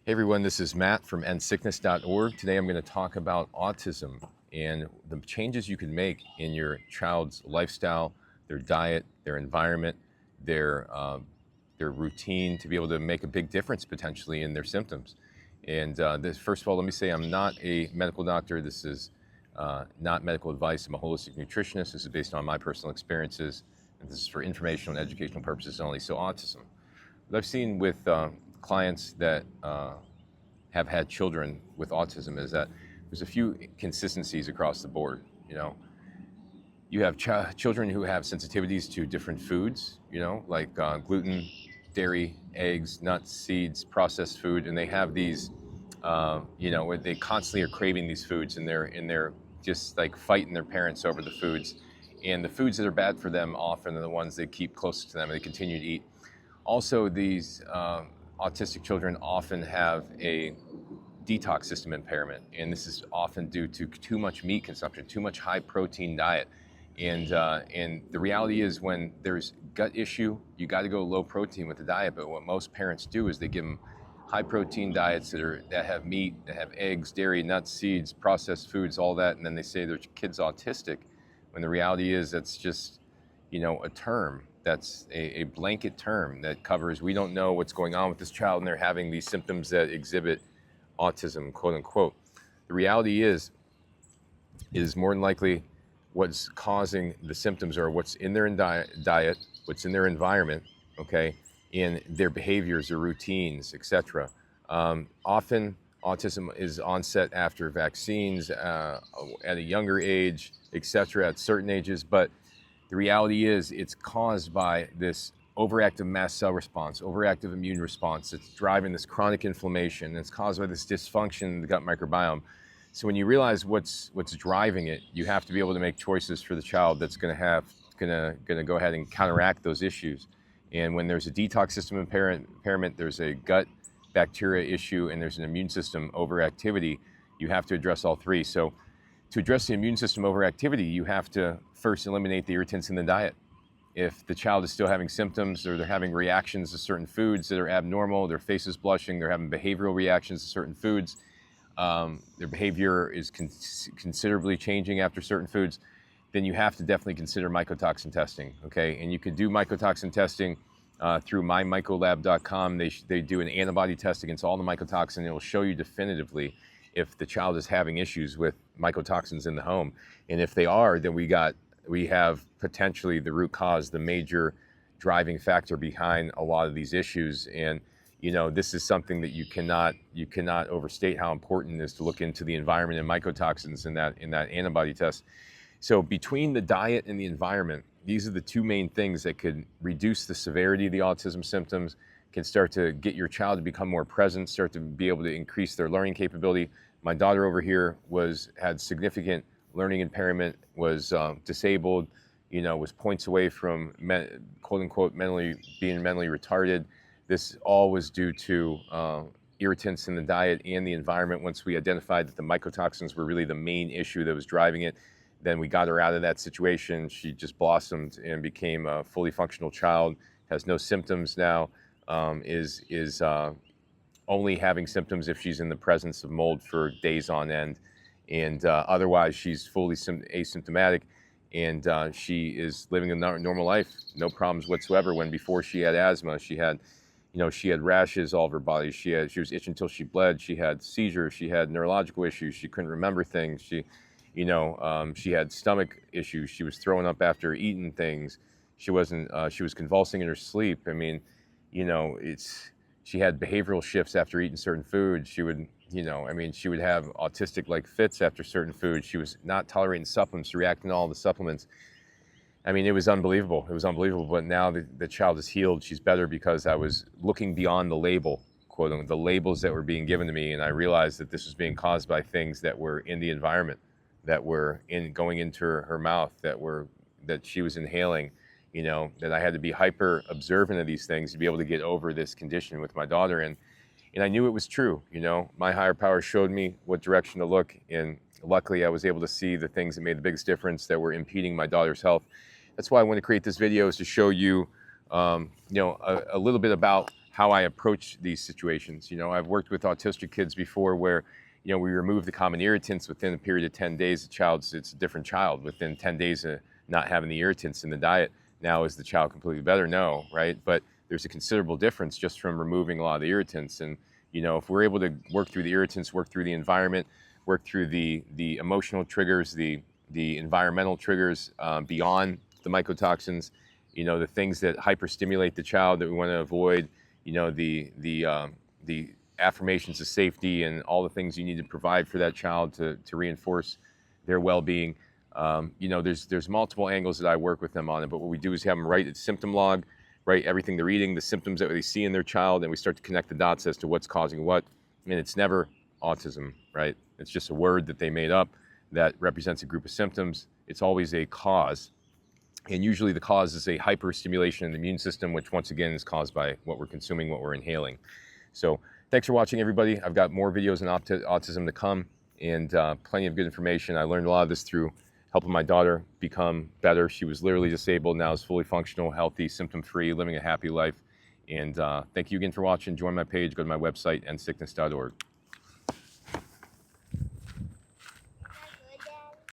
Hey everyone, this is Matt from endsickness.org. Today I'm going to talk about autism and the changes you can make in your child's lifestyle, their diet, their environment, their routine to be able to make a big difference potentially in their symptoms. And first of all, let me say I'm not a medical doctor. This is not medical advice. I'm a holistic nutritionist. This is based on my personal experiences, and this is for informational and educational purposes only. So autism. What I've seen with clients that have had children with autism is that there's a few consistencies across the board. You have children who have sensitivities to different foods, like gluten, dairy, eggs, nuts, seeds, processed food, and they have these, where they constantly are craving these foods, and they're just like fighting their parents over the foods. And the foods that are bad for them often are the ones they keep closest to them and they continue to eat. Also, these autistic children often have a detox system impairment, and this is often due to too much meat consumption, too much high protein diet. And the reality is, when there's gut issue, you got to go low protein with the diet. But what most parents do is they give them high protein diets that have meat, that have eggs, dairy, nuts, seeds, processed foods, all that, and then they say their kid's autistic, when the reality is that's just a term. That's a blanket term that covers, we don't know what's going on with this child and they're having these symptoms that exhibit autism, quote unquote. The reality is more than likely what's causing the symptoms are what's in their diet, what's in their environment, okay, in their behaviors, their routines, etc. Often autism is onset after vaccines, at a younger age, etc., at certain ages, but the reality is it's caused by this overactive mast cell response, overactive immune response. It's driving this chronic inflammation. It's caused by this dysfunction in the gut microbiome. So when you realize what's driving it, you have to be able to make choices for the child that's going to go ahead and counteract those issues. And when there's a detox system impairment, there's a gut bacteria issue, and there's an immune system overactivity, you have to address all three. So to address the immune system overactivity, you have to first eliminate the irritants in the diet. If the child is still having symptoms or they're having reactions to certain foods that are abnormal, their face is blushing, they're having behavioral reactions to certain foods, their behavior is considerably changing after certain foods, then you have to definitely consider mycotoxin testing, okay? And you can do mycotoxin testing through mymycolab.com. They do an antibody test against all the mycotoxin, and it will show you definitively if the child is having issues with mycotoxins in the home. And if they are, then we have potentially the root cause, the major driving factor behind a lot of these issues. And this is something that you cannot overstate how important it is to look into the environment and mycotoxins in that antibody test. So between the diet and the environment, these are the two main things that could reduce the severity of the autism symptoms, can start to get your child to become more present, start to be able to increase their learning capability. My daughter over here had significant learning impairment, was disabled, was points away from quote unquote being mentally retarded. This all was due to irritants in the diet and the environment. Once we identified that the mycotoxins were really the main issue that was driving it, then we got her out of that situation. She just blossomed and became a fully functional child, has no symptoms now, is only having symptoms if she's in the presence of mold for days on end. And otherwise, she's fully asymptomatic, and she is living a normal life, no problems whatsoever. When before she had asthma, she had rashes all over her body. She was itching until she bled. She had seizures. She had neurological issues. She couldn't remember things. She had stomach issues. She was throwing up after eating things. She was convulsing in her sleep. I mean, she had behavioral shifts after eating certain foods. She would have autistic-like fits after certain foods. She was not tolerating supplements, reacting to all the supplements. I mean, it was unbelievable. It was unbelievable. But now the child is healed. She's better because I was looking beyond the label, quote unquote, the labels that were being given to me, and I realized that this was being caused by things that were in the environment, that were going into her mouth, that she was inhaling. That I had to be hyper observant of these things to be able to get over this condition with my daughter. And I knew it was true. My higher power showed me what direction to look, and luckily I was able to see the things that made the biggest difference that were impeding my daughter's health. That's why I want to create this video, is to show you, a little bit about how I approach these situations. You know, I've worked with autistic kids before where, you know, we remove the common irritants within a period of 10 days. It's a different child within 10 days of not having the irritants in the diet. Now, is the child completely better? No, right? But there's a considerable difference just from removing a lot of the irritants. And, you know, if we're able to work through the irritants, work through the environment, work through the emotional triggers, the environmental triggers beyond the mycotoxins, you know, the things that hyperstimulate the child that we want to avoid, you know, the affirmations of safety and all the things you need to provide for that child to reinforce their well-being. You know, there's multiple angles that I work with them on it, but what we do is have them write a symptom log, write everything they're eating, the symptoms that they see in their child, and we start to connect the dots as to what's causing what. And it's never autism, right? It's just a word that they made up that represents a group of symptoms. It's always a cause. And usually the cause is a hyperstimulation in the immune system, which once again is caused by what we're consuming, what we're inhaling. So thanks for watching, everybody. I've got more videos on autism to come, and plenty of good information. I learned a lot of this through helping my daughter become better. She was literally disabled, now is fully functional, healthy, symptom-free, living a happy life. And thank you again for watching. Join my page, go to my website, endsickness.org.